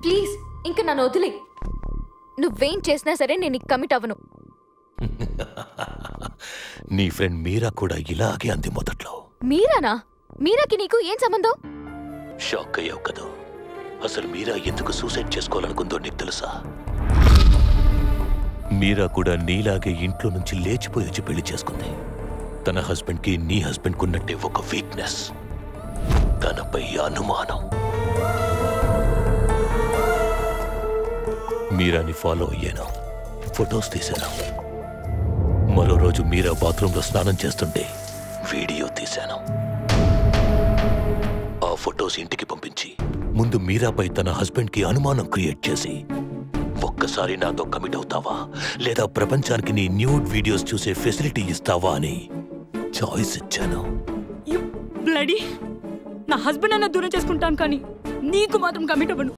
Please ఇంకా నన్ను వదిలే. నువ్వేం చేసినా సరే నేను కమిట్ అవ్వను. నీ ఫ్రెండ్ మీరా కూడా ఇలాగే అంది మొదట్లో. మీరానా? మీరాకి నీకు ఏం సంబంధం? షాక్ అయ్యావు కదా. అసలు మీరా ఎందుకు సూసైడ్ చేసుకోవాలనుకుందో నీకు తెలుసా? మీరా కూడా నీలాగే ఇంట్లో నుంచి లేచిపోయి వచ్చి పెళ్లి చేసుకుంది. తన హస్బెండ్కి నీ హస్బెండ్కి ఉన్నట్టే ఒక వీక్నెస్, తనపై అనుమానం. మీరాని ఫాలో అయ్యాను, ఫొటోస్ తీశాను. మరో రోజు మీరా బాత్రూంలో స్నానం చేస్తుంటే వీడియో తీశాను. ఆ ఫొటోస్ ఇంటికి పంపించి ముందు మీరాపై తన హస్బెండ్కి అనుమానం క్రియేట్ చేసి, ఒక్కసారి నాతో కమిట్ అవుతావా లేదా ప్రపంచానికి నీ న్యూడ్ వీడియోస్ చూసే ఫెసిలిటీ ఇస్తావా అని చాయిస్ ఇచ్చాను. నా హస్బెండ్ అన్న దూరం చేసుకుంటాను, కానీ నీకు మాత్రం కమిట్ అవ్వను.